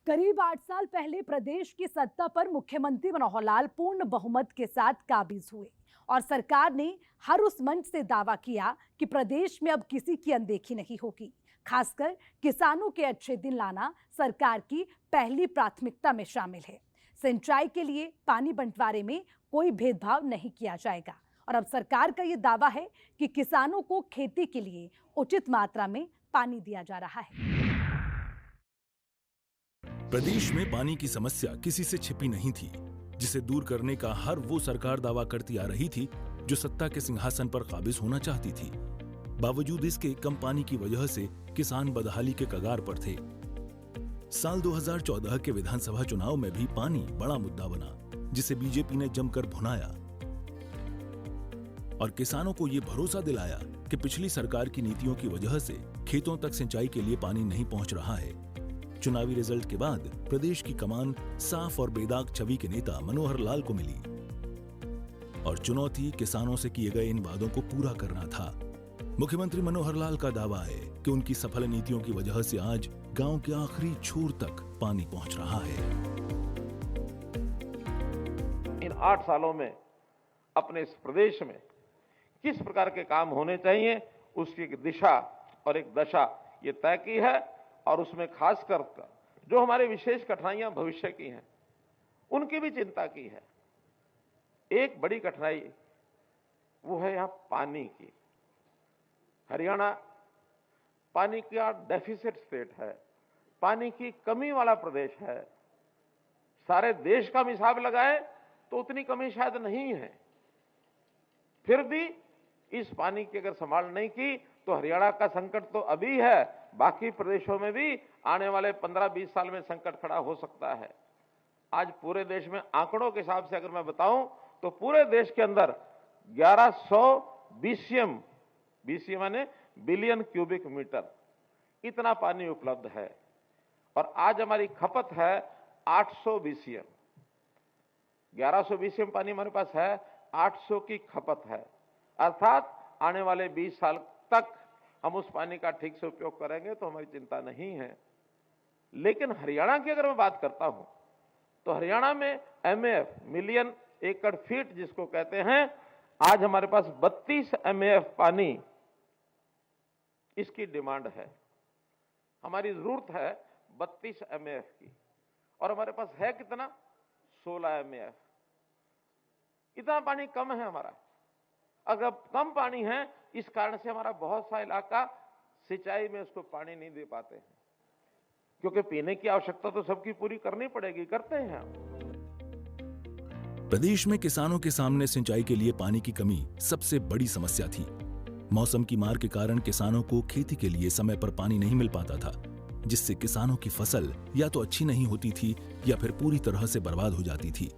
करीब 8 साल पहले प्रदेश की सत्ता पर मुख्यमंत्री मनोहर लाल पूर्ण बहुमत के साथ काबिज हुए और सरकार ने हर उस मंच से दावा किया कि प्रदेश में अब किसी की अनदेखी नहीं होगी। खासकर किसानों के अच्छे दिन लाना सरकार की पहली प्राथमिकता में शामिल है। सिंचाई के लिए पानी बंटवारे में कोई भेदभाव नहीं किया जाएगा और अब सरकार का यह दावा है कि किसानों को खेती के लिए उचित मात्रा में पानी दिया जा रहा है। प्रदेश में पानी की समस्या किसी से छिपी नहीं थी, जिसे दूर करने का हर वो सरकार दावा करती आ रही थी जो सत्ता के सिंहासन पर काबिज होना चाहती थी। बावजूद इसके कम पानी की वजह से किसान बदहाली के कगार पर थे। साल 2014 के विधानसभा चुनाव में भी पानी बड़ा मुद्दा बना, जिसे बीजेपी ने जमकर भुनाया और किसानों को ये भरोसा दिलाया कि पिछली सरकार की नीतियों की वजह से खेतों तक सिंचाई के लिए पानी नहीं पहुंच रहा है। चुनावी रिजल्ट के बाद प्रदेश की कमान साफ और बेदाग छवि के नेता मनोहर लाल को मिली और चुनौती किसानों से किए गए इन वादों को पूरा करना था। मुख्यमंत्री मनोहर लाल का दावा है कि उनकी सफल नीतियों की वजह से आज गांव के आखिरी छोर तक पानी पहुंच रहा है। इन 8 सालों में अपने इस प्रदेश में किस प्रकार के काम होने चाहिए, उसकी एक दिशा और एक दशा ये तय की है और उसमें खासकर जो हमारे विशेष कठिनाइयां भविष्य की हैं, उनकी भी चिंता की है। एक बड़ी कठिनाई वो है यहां पानी की। हरियाणा पानी का डेफिसिट स्टेट है, पानी की कमी वाला प्रदेश है। सारे देश का हिसाब लगाए तो उतनी कमी शायद नहीं है, फिर भी इस पानी की अगर संभाल नहीं की तो हरियाणा का संकट तो अभी है, बाकी प्रदेशों में भी आने वाले 15-20 साल में संकट खड़ा हो सकता है। आज पूरे देश में आंकड़ों के हिसाब से अगर मैं बताऊं तो पूरे देश के अंदर 1100 बीसीएम माने बिलियन क्यूबिक मीटर इतना पानी उपलब्ध है और आज हमारी खपत है 800 बीसीएम। 1100 बीसीएम पानी हमारे पास है, 800 की खपत है, अर्थात आने वाले 20 साल तक हम उस पानी का ठीक से उपयोग करेंगे तो हमारी चिंता नहीं है। लेकिन हरियाणा की अगर मैं बात करता हूं तो हरियाणा में एमएएफ मिलियन एकड़ फीट जिसको कहते हैं, आज हमारे पास 32 एमएएफ पानी इसकी डिमांड है। हमारी जरूरत है 32 एमएएफ की और हमारे पास है कितना, 16 एमएएफ। इतना पानी कम है हमारा। अगर कम पानी है, इस कारण से हमारा बहुत सा इलाका सिंचाई में उसको पानी नहीं दे पाते हैं, क्योंकि पीने की आवश्यकता तो सबकी पूरी करनी पड़ेगी, करते हैं। प्रदेश में किसानों के सामने सिंचाई के लिए पानी की कमी सबसे बड़ी समस्या थी। मौसम की मार के कारण किसानों को खेती के लिए समय पर पानी नहीं मिल पाता था, जिससे किसानों की फसल या तो अच्छी नहीं होती थी या फिर पूरी तरह से बर्बाद हो जाती थी।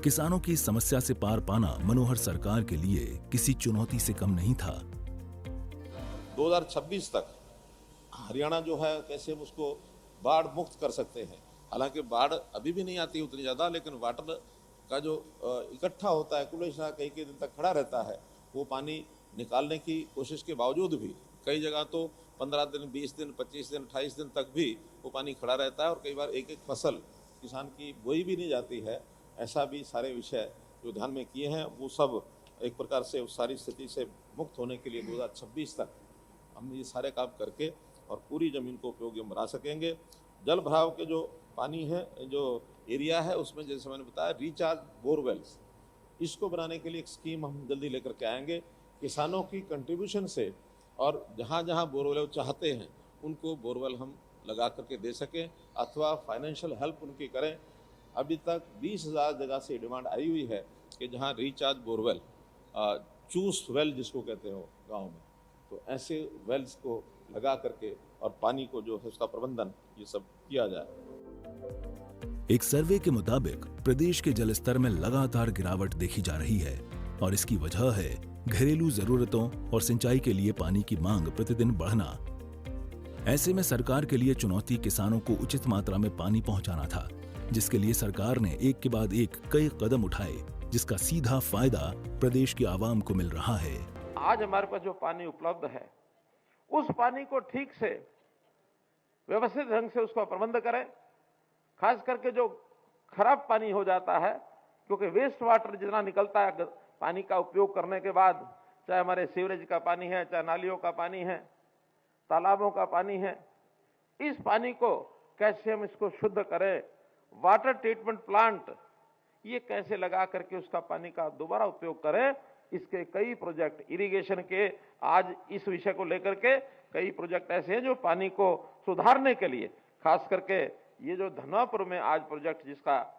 किसानों की इस समस्या से पार पाना मनोहर सरकार के लिए किसी चुनौती से कम नहीं था। 2026 तक हरियाणा जो है कैसे हम उसको बाढ़ मुक्त कर सकते हैं। हालांकि बाढ़ अभी भी नहीं आती उतनी ज़्यादा, लेकिन वाटर का जो इकट्ठा होता है कुलेशा कई दिन तक खड़ा रहता है, वो पानी निकालने की कोशिश के बावजूद भी कई जगह तो 15 दिन, 20 दिन, 25 दिन, 28 दिन तक भी वो पानी खड़ा रहता है और कई बार एक फसल किसान की बोई भी नहीं जाती है। ऐसा भी सारे विषय जो ध्यान में किए हैं, वो सब एक प्रकार से उस सारी स्थिति से मुक्त होने के लिए 2026 तक हम ये सारे काम करके और पूरी ज़मीन को उपयोगी बना सकेंगे। जल भराव के जो पानी है, जो एरिया है, उसमें जैसे मैंने बताया रिचार्ज बोरवेल्स, इसको बनाने के लिए एक स्कीम हम जल्दी लेकर के आएंगे। किसानों की कंट्रीब्यूशन से और जहाँ जहाँ बोरवेल चाहते हैं उनको बोरवेल हम लगा करके दे सकें अथवा फाइनेंशियल हेल्प उनकी करें। अभी तक 20,000 जगह से डिमांड आई हुई है कि जहाँ रिचार्ज बोरवेल, चूस वेल जिसको कहते हो गांव में, तो ऐसे वेल्स को लगा करके और पानी को जो है उसका प्रबंधन ये सब किया जाए। एक सर्वे के मुताबिक प्रदेश के जल स्तर में लगातार गिरावट देखी जा रही है और इसकी वजह है घरेलू जरूरतों और सिंचाई के लिए पानी की मांग प्रतिदिन बढ़ना। ऐसे में सरकार के लिए चुनौती किसानों को उचित मात्रा में पानी पहुंचाना था, जिसके लिए सरकार ने एक के बाद एक कई कदम उठाए, जिसका सीधा फायदा प्रदेश की आवाम को मिल रहा है। आज हमारे पास जो पानी उपलब्ध है, उस पानी को ठीक से व्यवस्थित ढंग से उसका प्रबंध करें खास करके जो खराब पानी हो जाता है, क्योंकि वेस्ट वाटर जितना निकलता है पानी का उपयोग करने के बाद, चाहे हमारे सीवरेज का पानी है, चाहे नालियों का पानी है, तालाबों का पानी है, इस पानी को कैसे हम इसको शुद्ध करें, वाटर ट्रीटमेंट प्लांट ये कैसे लगा करके उसका पानी का दोबारा उपयोग करें, इसके कई प्रोजेक्ट इरिगेशन के, आज इस विषय को लेकर के कई प्रोजेक्ट ऐसे हैं जो पानी को सुधारने के लिए, खास करके ये जो धनवापुर में आज प्रोजेक्ट जिसका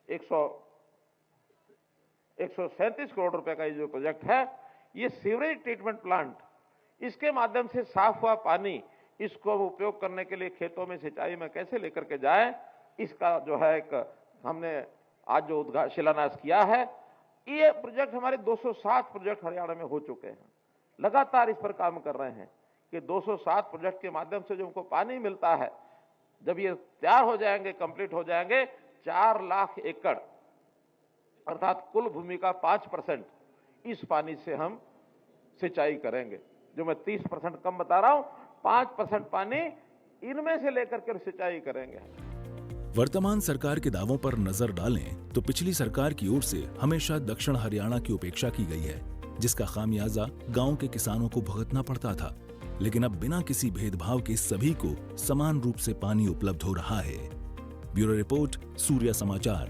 137 करोड़ रुपए का ये जो प्रोजेक्ट है, ये सीवरेज ट्रीटमेंट प्लांट, इसके माध्यम से साफ हुआ पानी इसको उपयोग करने के लिए खेतों में सिंचाई में कैसे लेकर के जाए, इसका जो है एक हमने आज जो शिलान्यास किया है। ये प्रोजेक्ट हमारे 207 प्रोजेक्ट हरियाणा में हो चुके हैं, लगातार इस पर काम कर रहे हैं कि 207 प्रोजेक्ट के माध्यम से जो हमको पानी मिलता है, जब ये तैयार हो जाएंगे, कंप्लीट हो जाएंगे, 4 लाख एकड़ अर्थात कुल भूमि का 5% इस पानी से हम सिंचाई करेंगे। जो मैं 30% कम बता रहा हूं, 5% पानी इनमें से लेकर के सिंचाई करेंगे। वर्तमान सरकार के दावों पर नजर डालें तो पिछली सरकार की ओर से हमेशा दक्षिण हरियाणा की उपेक्षा की गई है, जिसका खामियाजा गांव के किसानों को भुगतना पड़ता था। लेकिन अब बिना किसी भेदभाव के सभी को समान रूप से पानी उपलब्ध हो रहा है। ब्यूरो रिपोर्ट, सूर्या समाचार।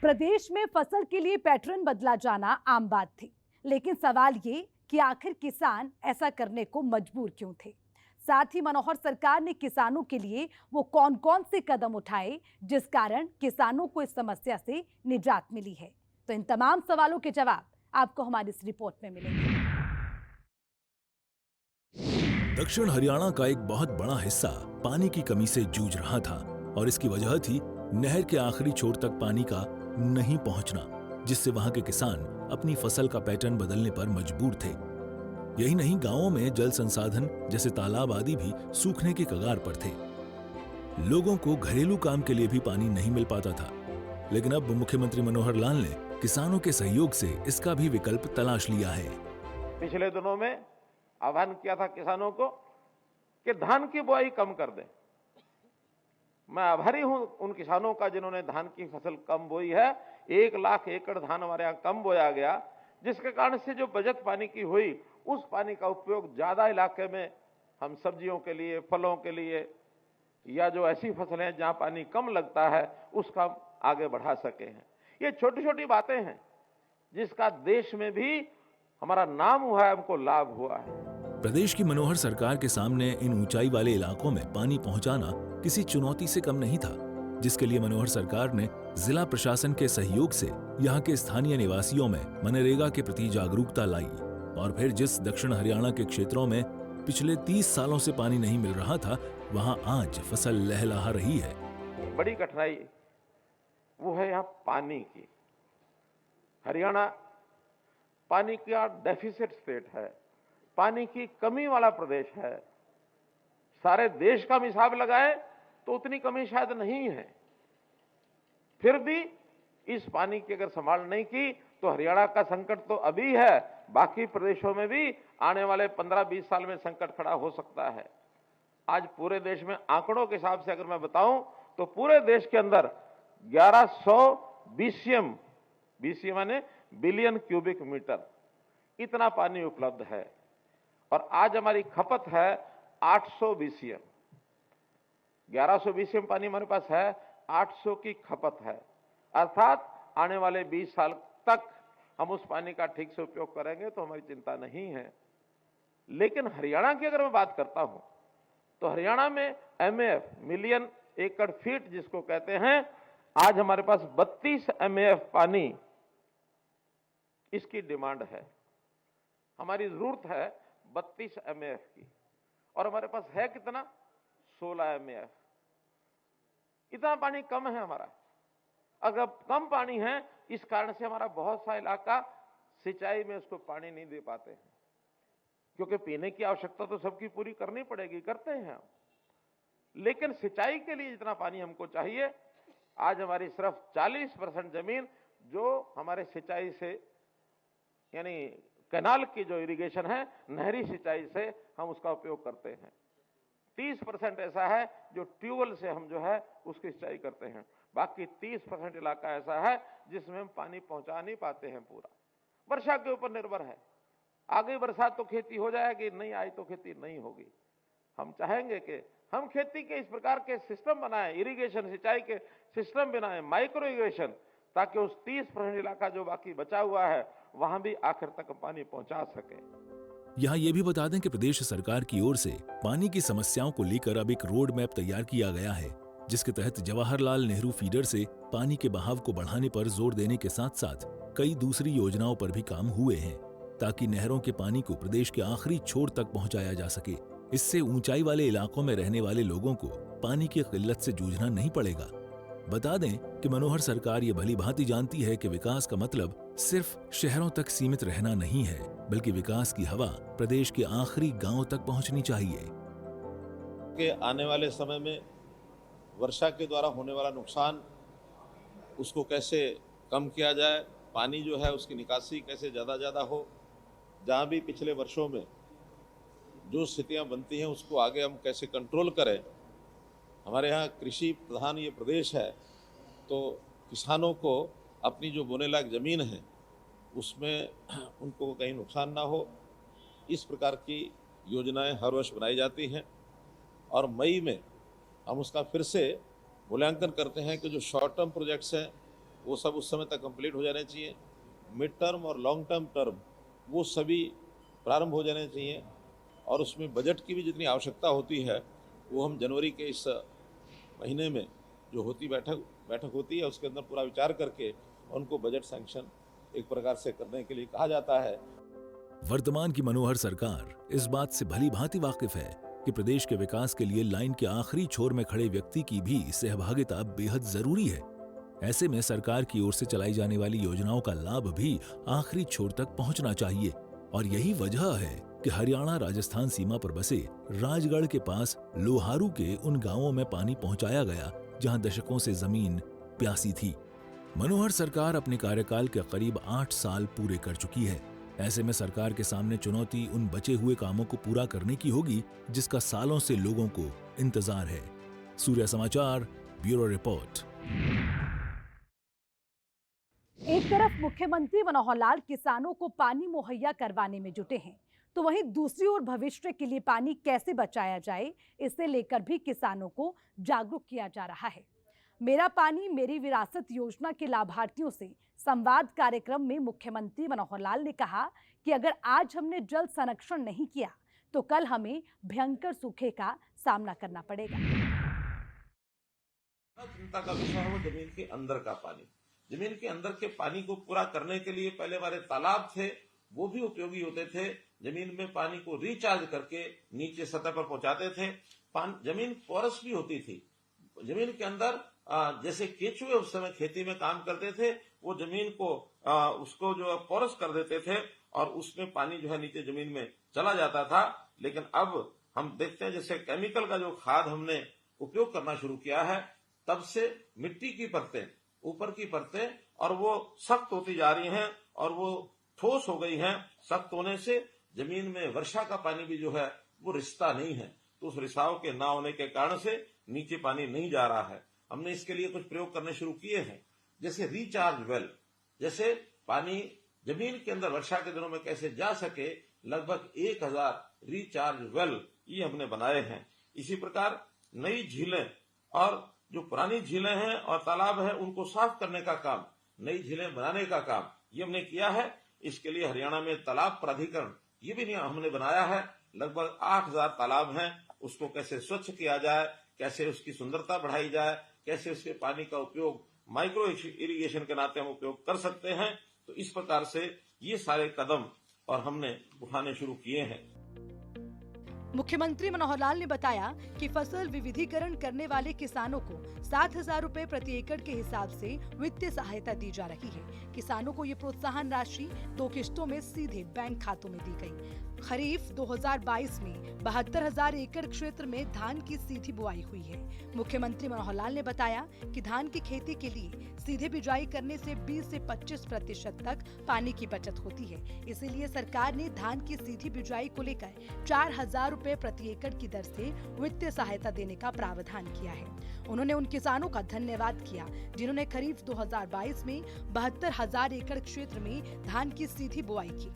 प्रदेश में फसल के लिए पैटर्न बदला जाना आम बात थी, लेकिन सवाल ये कि आखिर किसान ऐसा करने को मजबूर क्यों थे। साथ ही मनोहर सरकार ने किसानों के लिए वो कौन कौन से कदम उठाए जिस कारण किसानों को इस समस्या से निजात मिली है। तो इन तमाम सवालों के जवाब आपको हमारी इस रिपोर्ट में मिलेंगे। दक्षिण हरियाणा का एक बहुत बड़ा हिस्सा पानी की कमी से जूझ रहा था और इसकी वजह थी नहर के आखिरी छोर तक पानी का नहीं पहुंचना, जिससे वहां के किसान अपनी फसल का पैटर्न बदलने पर मजबूर थे। यही नहीं, गांवों में जल संसाधन जैसे तालाब आदि भी सूखने के कगार पर थे। लोगों को घरेलू काम के लिए भी पानी नहीं मिल पाता था। लेकिन अब मुख्यमंत्री मनोहर लाल ने किसानों के सहयोग से इसका भी विकल्प तलाश लिया है। पिछले दिनों में आह्वान किया था किसानों को कि धान की बुआई कम कर दें। मैं आभारी हूं उन किसानों का जिन्होंने धान की फसल कम बोई है। 1 लाख एकड़ धान हमारे यहाँ कम बोया गया, जिसके कारण से जो बचत पानी की हुई, उस पानी का उपयोग ज्यादा इलाके में हम सब्जियों के लिए, फलों के लिए, या जो ऐसी फसलें हैं जहां पानी कम लगता है उसका आगे बढ़ा सके हैं। ये छोटी छोटी बातें हैं जिसका देश में भी हमारा नाम हुआ है, हमको लाभ हुआ है। प्रदेश की मनोहर सरकार के सामने इन ऊंचाई वाले इलाकों में पानी पहुंचाना किसी चुनौती से कम नहीं था, जिसके लिए मनोहर सरकार ने जिला प्रशासन के सहयोग से यहाँ के स्थानीय निवासियों में मनरेगा के प्रति जागरूकता लाई और फिर जिस दक्षिण हरियाणा के क्षेत्रों में पिछले 30 सालों से पानी नहीं मिल रहा था, वहाँ आज फसल लहलहा रही है। बड़ी कठिनाई वो है यहाँ पानी की। हरियाणा पानी का डेफिसिट स्टेट है, पानी की कमी वाला प्रदेश है। सारे देश का हिसाब लगाए तो उतनी कमी शायद नहीं है। फिर भी इस पानी की अगर संभाल नहीं की तो हरियाणा का संकट तो अभी है, बाकी प्रदेशों में भी आने वाले 15-20 साल में संकट खड़ा हो सकता है। आज पूरे देश में आंकड़ों के हिसाब से अगर मैं बताऊं तो पूरे देश के अंदर 1100 BCM माने बिलियन क्यूबिक मीटर इतना पानी उपलब्ध है और आज हमारी खपत है 800 BCM। 1100 BCM पानी हमारे पास है, 800 की खपत है। अर्थात आने वाले 20 साल तक हम उस पानी का ठीक से उपयोग करेंगे तो हमारी चिंता नहीं है। लेकिन हरियाणा की अगर मैं बात करता हूं तो हरियाणा में MAF मिलियन एकड़ फीट जिसको कहते हैं, आज हमारे पास 32 MAF पानी इसकी डिमांड है। हमारी जरूरत है 32 MAF की और हमारे पास है कितना? 16 MAF। इतना पानी कम है हमारा। अगर कम पानी है, इस कारण से हमारा बहुत सा इलाका सिंचाई में उसको पानी नहीं दे पाते हैं, क्योंकि पीने की आवश्यकता तो सबकी पूरी करनी पड़ेगी, करते हैं हम। लेकिन सिंचाई के लिए जितना पानी हमको चाहिए, आज हमारी सिर्फ 40% जमीन जो हमारे सिंचाई से यानी कैनाल की जो इरिगेशन है, नहरी सिंचाई से हम उसका उपयोग करते हैं। 30% ऐसा है जो ट्यूबवेल से हम जो है उसकी सिंचाई करते हैं। बाकी 30% इलाका ऐसा है जिसमें हम पानी पहुंचा नहीं पाते हैं। पूरा वर्षा के ऊपर निर्भर है। आ गई बरसात तो खेती हो जाएगी, नहीं आई तो खेती नहीं होगी। हम चाहेंगे कि हम खेती के इस प्रकार के सिस्टम बनाएं, इरिगेशन सिंचाई के सिस्टम बनाएं, माइक्रो इरिगेशन, ताकि उस 30% इलाका जो बाकी बचा हुआ है वहां भी आखिर तक पानी पहुंचा सके। यहाँ ये भी बता दें कि प्रदेश सरकार की ओर से पानी की समस्याओं को लेकर अब एक रोड मैप तैयार किया गया है, जिसके तहत जवाहरलाल नेहरू फीडर से पानी के बहाव को बढ़ाने पर जोर देने के साथ साथ कई दूसरी योजनाओं पर भी काम हुए हैं, ताकि नहरों के पानी को प्रदेश के आखिरी छोर तक पहुंचाया जा सके। इससे ऊंचाई वाले इलाकों में रहने वाले लोगों को पानी की किल्लत से जूझना नहीं पड़ेगा। बता दें कि मनोहर सरकार ये भली भांति जानती है कि विकास का मतलब सिर्फ शहरों तक सीमित रहना नहीं है, बल्कि विकास की हवा प्रदेश के आखिरी गांव तक पहुंचनी चाहिए। कि आने वाले समय में वर्षा के द्वारा होने वाला नुकसान उसको कैसे कम किया जाए, पानी जो है उसकी निकासी कैसे ज़्यादा हो। जहाँ भी पिछले वर्षों में जो स्थितियाँ बनती हैं उसको आगे हम कैसे कंट्रोल करें। हमारे यहाँ कृषि प्रधान ये प्रदेश है, तो किसानों को अपनी जो बोने लायक ज़मीन है उसमें उनको कहीं नुकसान ना हो, इस प्रकार की योजनाएं हर वर्ष बनाई जाती हैं। और मई में हम उसका फिर से मूल्यांकन करते हैं कि जो शॉर्ट टर्म प्रोजेक्ट्स हैं वो सब उस समय तक कंप्लीट हो जाने चाहिए, मिड टर्म और लॉन्ग टर्म वो सभी प्रारंभ हो जाने चाहिए। और उसमें बजट की भी जितनी आवश्यकता होती है वो हम जनवरी के इस महीने में जो बैठक होती है उसके अंदर पूरा विचार करके उनको बजट सैंक्शन एक प्रकार से करने के लिए कहा जाता है। वर्तमान की मनोहर सरकार इस बात से भली भांति वाकिफ है कि प्रदेश के विकास के लिए लाइन के आखिरी छोर में खड़े व्यक्ति की भी सहभागिता बेहद जरूरी है। ऐसे में सरकार की ओर से चलाई जाने वाली योजनाओं का लाभ भी आखिरी छोर तक पहुंचना चाहिए। और यही वजह है कि हरियाणा राजस्थान सीमा पर बसे राजगढ़ के पास लोहारू के उन गांवों में पानी पहुंचाया गया जहां दशकों से जमीन प्यासी थी। मनोहर सरकार अपने कार्यकाल के करीब 8 साल पूरे कर चुकी है। ऐसे में सरकार के सामने चुनौती उन बचे हुए कामों को पूरा करने की होगी जिसका सालों से लोगों को इंतजार है। सूर्य समाचार ब्यूरो रिपोर्ट। एक तरफ मुख्यमंत्री मनोहर लाल किसानों को पानी मुहैया करवाने में जुटे हैं, तो वहीं दूसरी ओर भविष्य के लिए पानी कैसे बचाया जाए इसे लेकर भी किसानों को जागरूक किया जा रहा है। मेरा पानी मेरी विरासत योजना के लाभार्थियों से संवाद कार्यक्रम में मुख्यमंत्री मनोहर लाल ने कहा कि अगर आज हमने जल संरक्षण नहीं किया तो कल हमें भयंकर सूखे का सामना करना पड़ेगा। चिंता का विषय है वो जमीन के अंदर का पानी। जमीन के अंदर के पानी को पूरा करने के लिए पहले हमारे तालाब थे वो भी उपयोगी होते थे। जमीन में पानी को रिचार्ज करके नीचे सतह पर पहुंचाते थे। जमीन पोरस भी होती थी। जमीन के अंदर जैसे केचुए उस समय खेती में काम करते थे, वो जमीन को उसको जो पोरस कर देते थे और उसमें पानी जो है नीचे जमीन में चला जाता था। लेकिन अब हम देखते हैं जैसे केमिकल का जो खाद हमने उपयोग करना शुरू किया है, तब से मिट्टी की परतें, ऊपर की परतें और वो सख्त होती जा रही हैं और वो ठोस हो गई हैं। सख्त होने से जमीन में वर्षा का पानी भी जो है वो रिसता नहीं है, तो उस रिसाव के ना होने के कारण से नीचे पानी नहीं जा रहा है। हमने इसके लिए कुछ प्रयोग करने शुरू किए हैं, जैसे रिचार्ज वेल, जैसे पानी जमीन के अंदर वर्षा के दिनों में कैसे जा सके, लगभग 1000 रिचार्ज वेल ये हमने बनाए हैं। इसी प्रकार नई झीलें और जो पुरानी झीलें हैं और तालाब है उनको साफ करने का काम, नई झीलें बनाने का काम ये हमने किया है। इसके लिए हरियाणा में तालाब प्राधिकरण ये भी हमने बनाया है। लगभग 8000 तालाब हैं, उसको कैसे स्वच्छ किया जाए, कैसे उसकी सुंदरता बढ़ाई जाए, कैसे उसके पानी का उपयोग माइक्रो इरिगेशन के नाते हम उपयोग कर सकते हैं। तो इस प्रकार से ये सारे कदम और हमने उठाने शुरू किए हैं। मुख्यमंत्री मनोहर लाल ने बताया कि फसल विविधीकरण करने वाले किसानों को 7000 रुपए प्रति एकड़ के हिसाब से वित्तीय सहायता दी जा रही है। किसानों को ये प्रोत्साहन राशि 2 किश्तों में सीधे बैंक खातों में दी गई। खरीफ 2022 में 72,000 एकड़ क्षेत्र में धान की सीधी बुआई हुई है। मुख्यमंत्री मनोहर लाल ने बताया कि धान की खेती के लिए सीधे बिजाई करने से 20 से 25% तक पानी की बचत होती है। इसीलिए सरकार ने धान की सीधी बिजाई को लेकर 4,000 रुपए प्रति एकड़ की दर से वित्तीय सहायता देने का प्रावधान किया है। उन्होंने उन किसानों का धन्यवाद किया जिन्होंने खरीफ 2022 में 72,000 एकड़ क्षेत्र में धान की सीधी बुआई की,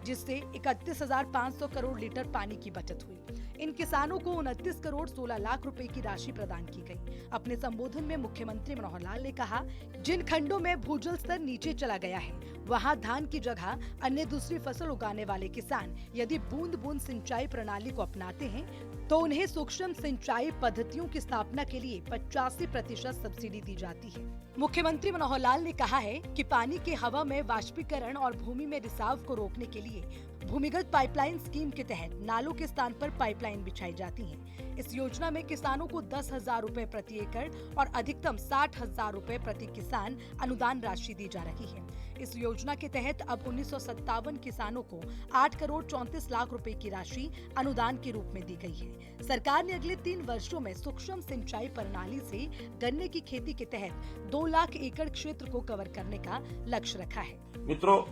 जिससे 31,500 करोड़ लीटर पानी की बचत हुई। इन किसानों को 29 करोड़ 16 लाख रुपए की राशि प्रदान की गई। अपने संबोधन में मुख्यमंत्री मनोहर लाल ने कहा, जिन खंडों में भूजल स्तर नीचे चला गया है वहां धान की जगह अन्य दूसरी फसल उगाने वाले किसान यदि बूंद बूंद सिंचाई प्रणाली को अपनाते हैं तो उन्हें सूक्ष्म सिंचाई पद्धतियों की स्थापना के लिए 85% सब्सिडी दी जाती है। मुख्यमंत्री मनोहर लाल ने कहा है कि पानी के हवा में वाष्पीकरण और भूमि में रिसाव को रोकने के लिए भूमिगत पाइपलाइन स्कीम के तहत नालों के स्थान पर पाइपलाइन बिछाई जाती है। इस योजना में किसानों को 10,000 रुपए प्रति एकड़ और अधिकतम 60,000 रुपए प्रति किसान अनुदान राशि दी जा रही है। इस योजना के तहत अब 1957 किसानों को 8 करोड़ 34 लाख रुपए की राशि अनुदान के रूप में दी गई है। सरकार ने अगले 3 वर्षों में सूक्ष्म सिंचाई प्रणाली से गन्ने की खेती के तहत 2 लाख एकड़ क्षेत्र को कवर करने का लक्ष्य रखा है। मित्रों,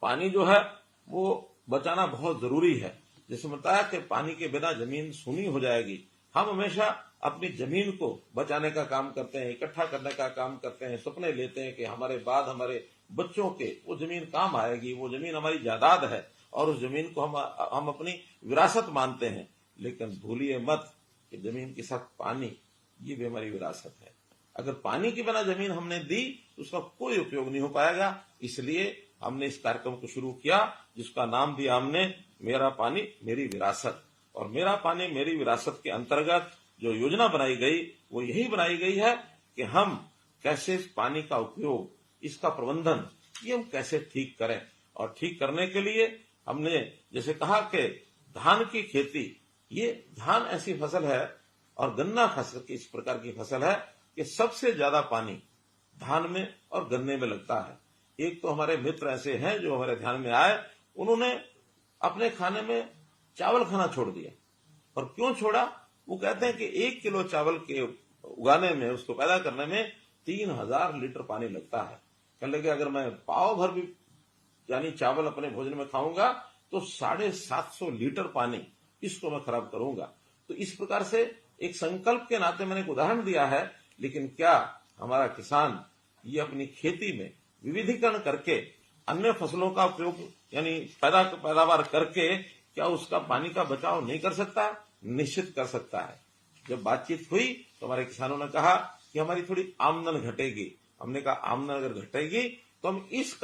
पानी जो है वो बचाना बहुत जरूरी है। जैसे बताया कि पानी के बिना जमीन सूनी हो जाएगी। हम हमेशा अपनी जमीन को बचाने का काम करते हैं, इकट्ठा करने का काम करते हैं, सपने लेते हैं कि हमारे बाद हमारे बच्चों के वो जमीन काम आएगी, वो जमीन हमारी जायदाद है और उस जमीन को हम अपनी विरासत मानते हैं। लेकिन भूलिए मत कि जमीन के साथ पानी ये भी हमारी विरासत है। अगर पानी के बिना जमीन हमने दी तो उसका कोई उपयोग नहीं हो पाएगा। इसलिए हमने इस कार्यक्रम को शुरू किया जिसका नाम दिया हमने मेरा पानी मेरी विरासत। और मेरा पानी मेरी विरासत के अंतर्गत जो योजना बनाई गई वो यही बनाई गई है कि हम कैसे इस पानी का उपयोग, इसका प्रबंधन ये हम कैसे ठीक करें। और ठीक करने के लिए हमने जैसे कहा कि धान की खेती, ये धान ऐसी फसल है और गन्ना फसल इस प्रकार की फसल है कि सबसे ज्यादा पानी धान में और गन्ने में लगता है। एक तो हमारे मित्र ऐसे हैं जो हमारे ध्यान में आए, उन्होंने अपने खाने में चावल खाना छोड़ दिया। और क्यों छोड़ा? वो कहते हैं कि 1 किलो चावल के उगाने में, उसको पैदा करने में 3,000 लीटर पानी लगता है। कह लगे अगर मैं पाव भर भी यानी चावल अपने भोजन में खाऊंगा तो 750 लीटर पानी इसको मैं खराब करूंगा। तो इस प्रकार से एक संकल्प के नाते मैंने एक उदाहरण दिया है। लेकिन क्या हमारा किसान ये अपनी खेती में विविधीकरण करके अन्य फसलों का उपयोग यानी पैदावार करके क्या उसका पानी का बचाव नहीं कर सकता? निश्चित कर सकता है। जब बातचीत हुई तो हमारे किसानों ने कहा कि हमारी थोड़ी आमदन घटेगी। हमने कहा आमदन अगर घटेगी तो हम इस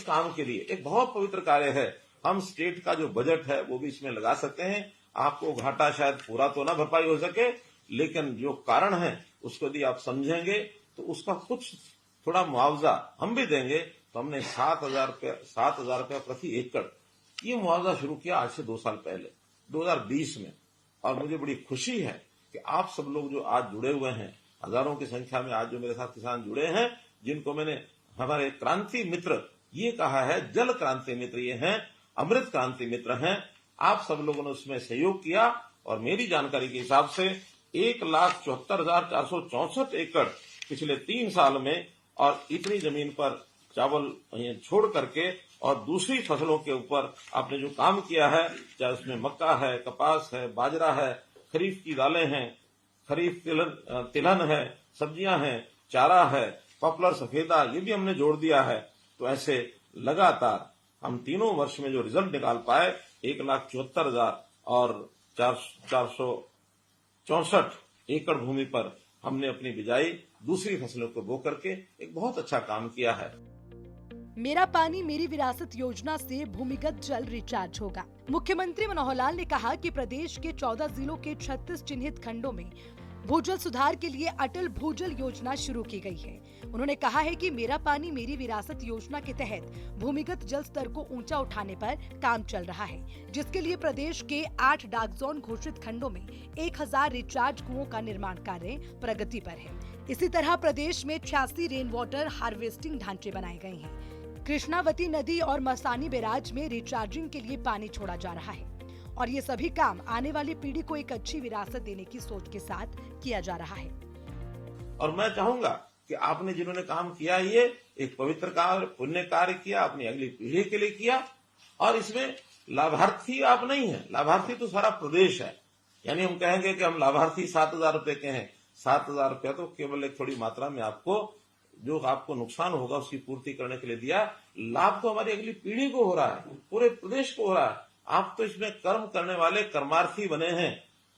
काम के लिए एक बहुत पवित्र कार्य है, हम स्टेट का जो बजट है वो भी इसमें लगा सकते हैं। आपको घाटा शायद पूरा तो ना भरपाई हो सके, लेकिन जो कारण है उसको यदि आप समझेंगे तो उसका कुछ थोड़ा मुआवजा हम भी देंगे। तो हमने 7,000 रुपया प्रति एकड़ ये मुआवजा शुरू किया आज से 2 साल पहले 2020 में। और मुझे बड़ी खुशी है कि आप सब लोग जो आज जुड़े हुए हैं, हजारों की संख्या में आज जो मेरे साथ किसान जुड़े हैं, जिनको मैंने हमारे क्रांति मित्र ये कहा है, जल क्रांति मित्र ये हैं, अमृत क्रांति मित्र हैं। आप सब लोगों ने उसमें सहयोग किया और मेरी जानकारी के हिसाब से 1,74,464 एकड़ पिछले 3 साल में और इतनी जमीन पर चावल छोड़ करके और दूसरी फसलों के ऊपर आपने जो काम किया है, चाहे उसमें मक्का है, कपास है, बाजरा है, खरीफ की दालें हैं, खरीफ तिलहन है, सब्जियां हैं, चारा है, पॉपुलर सफेदा, ये भी हमने जोड़ दिया है। तो ऐसे लगातार हम तीनों वर्ष में जो रिजल्ट निकाल पाए 1,74,000 और 464 एकड़ भूमि पर हमने अपनी बिजाई दूसरी फसलों को बो करके एक बहुत अच्छा काम किया है। मेरा पानी मेरी विरासत योजना से भूमिगत जल रिचार्ज होगा। मुख्यमंत्री मनोहर लाल ने कहा कि प्रदेश के 14 जिलों के 36 चिन्हित खंडों में भूजल सुधार के लिए अटल भूजल योजना शुरू की गई है। उन्होंने कहा है कि मेरा पानी मेरी विरासत योजना के तहत भूमिगत जल स्तर को ऊंचा उठाने पर काम चल रहा है, जिसके लिए प्रदेश के 8 डाक जोन घोषित खंडों में 1,000 रिचार्ज कुओं का निर्माण कार्य प्रगति पर है। इसी तरह प्रदेश में 86 रेन वाटर हार्वेस्टिंग ढांचे बनाए गए हैं। कृष्णावती नदी और मसानी बैराज में रिचार्जिंग के लिए पानी छोड़ा जा रहा है और ये सभी काम आने वाली पीढ़ी को एक अच्छी विरासत देने की सोच के साथ किया जा रहा है। और मैं चाहूंगा कि आपने जिन्होंने काम किया, ये एक पवित्र कार्य, पुण्य कार्य किया, अपनी अगली पीढ़ी के लिए किया। और इसमें लाभार्थी आप नहीं है, लाभार्थी तो सारा प्रदेश है। यानी हम कहेंगे कि हम लाभार्थी 7,000 रुपए के हैं, 7,000 रुपया तो केवल एक थोड़ी मात्रा में आपको जो आपको नुकसान होगा उसकी पूर्ति करने के लिए दिया। लाभ तो हमारी अगली पीढ़ी को हो रहा है, पूरे प्रदेश को हो रहा है। आप तो इसमें कर्म करने वाले कर्मार्थी बने हैं।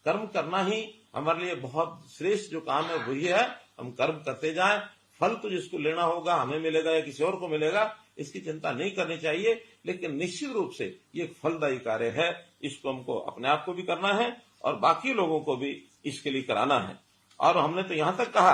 कर्म करना ही हमारे लिए बहुत श्रेष्ठ जो काम है वही है। हम कर्म करते जाएं, फल तो जिसको लेना होगा हमें मिलेगा या किसी और को मिलेगा, इसकी चिंता नहीं करनी चाहिए। लेकिन निश्चित रूप से ये एक फलदायी कार्य है, इसको हमको अपने आप को भी करना है और बाकी लोगों को भी इसके लिए कराना है। और हमने तो यहां तक कहा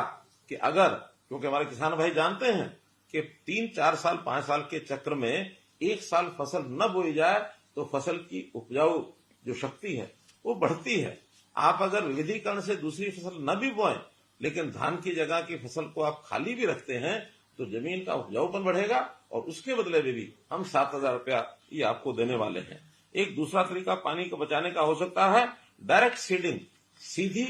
कि अगर, क्योंकि हमारे किसान भाई जानते हैं कि 3, 4 साल, 5 साल के चक्र में एक साल फसल न बोई जाए तो फसल की उपजाऊ जो शक्ति है वो बढ़ती है। आप अगर विविधीकरण से दूसरी फसल न भी बोएं, लेकिन धान की जगह की फसल को आप खाली भी रखते हैं तो जमीन का उपजाऊपन बढ़ेगा और उसके बदले में भी हम 7,000 रुपया ये आपको देने वाले हैं। एक दूसरा तरीका पानी को बचाने का हो सकता है डायरेक्ट सीडिंग, सीधी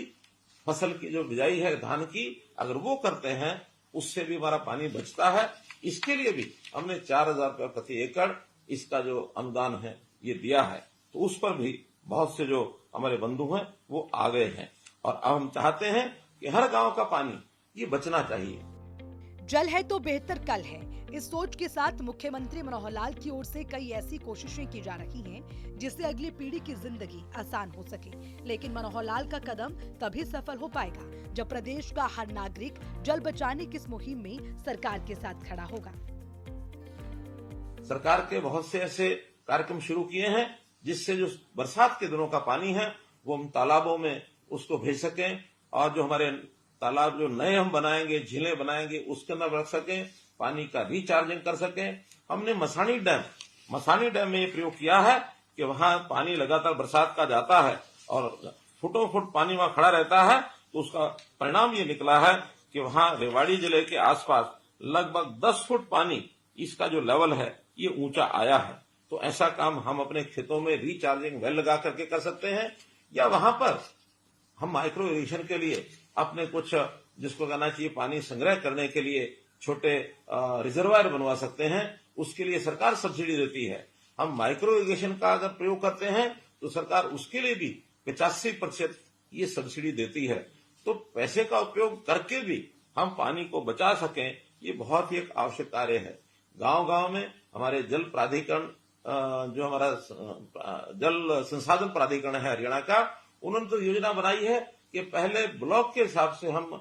फसल की जो बिजाई है धान की, अगर वो करते हैं उससे भी हमारा पानी बचता है। इसके लिए भी हमने 4,000 रुपया प्रति एकड़ इसका जो अनुदान है ये दिया है। तो उस पर भी बहुत से जो हमारे बंधु हैं वो आ गए हैं और अब हम चाहते हैं कि हर गांव का पानी ये बचना चाहिए। जल है तो बेहतर कल है, इस सोच के साथ मुख्यमंत्री मनोहर लाल की ओर से कई ऐसी कोशिशें की जा रही हैं जिससे अगली पीढ़ी की जिंदगी आसान हो सके। लेकिन मनोहर लाल का कदम तभी सफल हो पाएगा जब प्रदेश का हर नागरिक जल बचाने की इस मुहिम में सरकार के साथ खड़ा होगा। सरकार के बहुत से ऐसे कार्यक्रम शुरू किए हैं जिससे जो बरसात के दिनों का पानी है वो हम तालाबों में उसको भेज सकें और जो हमारे तालाब जो नए हम बनाएंगे, झीलें बनाएंगे, उसके अंदर रख सकें, पानी का रिचार्जिंग कर सकें। हमने मसानी डैम में ये प्रयोग किया है कि वहां पानी लगातार बरसात का जाता है और फुटों फुट पानी वहां खड़ा रहता है। तो उसका परिणाम ये निकला है कि वहां रेवाड़ी जिले के आसपास लगभग 10 फुट पानी इसका जो लेवल है ये ऊंचा आया है। तो ऐसा काम हम अपने खेतों में रिचार्जिंग वेल लगा करके कर सकते हैं, या वहां पर हम माइक्रो इरिगेशन के लिए अपने कुछ जिसको कहना चाहिए पानी संग्रह करने के लिए छोटे रिजर्वायर बनवा सकते हैं। उसके लिए सरकार सब्सिडी देती है। हम माइक्रो इरिगेशन का अगर प्रयोग करते हैं तो सरकार उसके लिए भी 85% ये सब्सिडी देती है। तो पैसे का उपयोग करके भी हम पानी को बचा सकें, ये बहुत ही एक आवश्यक कार्य है। गांव-गांव में हमारे जल प्राधिकरण जो हमारा जल संसाधन प्राधिकरण है हरियाणा का, उन्होंने तो योजना बनाई है कि पहले ब्लॉक के हिसाब से हम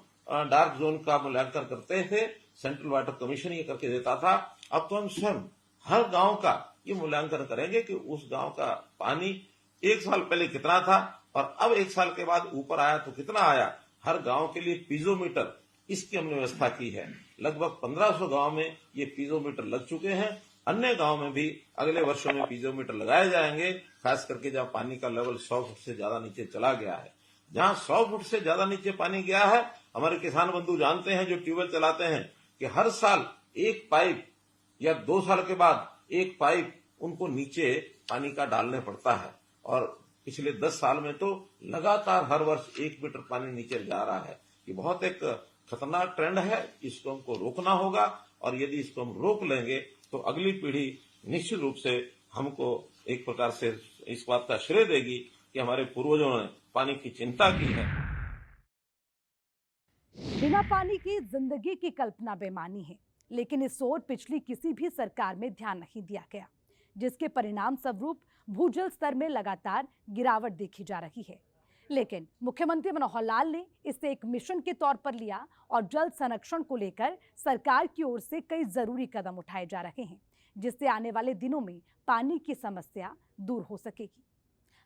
डार्क जोन का मूल्यांकन करते थे, सेंट्रल वाटर कमीशन ये करके देता था। अब तो हम स्वयं हर गांव का ये मूल्यांकन करेंगे कि उस गांव का पानी 1 साल पहले कितना था और अब 1 साल के बाद ऊपर आया तो कितना आया। हर गांव के लिए पीजोमीटर इसकी हमने व्यवस्था की है। लगभग 1500 गांव में ये पीजोमीटर लग चुके हैं। अन्य गांव में भी अगले वर्षों में पीजोमीटर लगाए जाएंगे, खास करके जब पानी का लेवल 100 फुट से ज्यादा नीचे चला गया है। जहां 100 फुट से ज्यादा नीचे पानी गया है, हमारे किसान बंधु जानते हैं जो ट्यूबवेल चलाते हैं कि हर साल एक पाइप या 2 साल के बाद एक पाइप उनको नीचे पानी का डालने पड़ता है। और पिछले 10 साल में तो लगातार हर वर्ष 1 मीटर पानी नीचे जा रहा है। ये बहुत एक खतरनाक ट्रेंड है, इसको हमको रोकना होगा और यदि इसको हम रोक लेंगे तो अगली पीढ़ी निश्चित रूप से हमको एक प्रकार से इस बात का श्रेय देगी कि हमारे पूर्वजों ने पानी की चिंता की है। बिना पानी की जिंदगी की कल्पना बेमानी है, लेकिन इस ओर पिछली किसी भी सरकार में ध्यान नहीं दिया गया, जिसके परिणाम स्वरूप भूजल स्तर में लगातार गिरावट देखी जा रही है। लेकिन मुख्यमंत्री मनोहर लाल ने इसे एक मिशन के तौर पर लिया और जल संरक्षण को लेकर सरकार की ओर से कई जरूरी कदम उठाए जा रहे हैं, जिससे आने वाले दिनों में पानी की समस्या दूर हो सकेगी।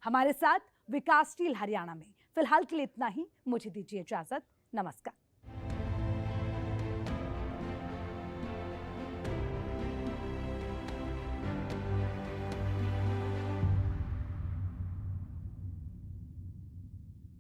हमारे साथ विकासशील हरियाणा में फिलहाल के लिए इतना ही। मुझे दीजिए इजाजत। नमस्कार।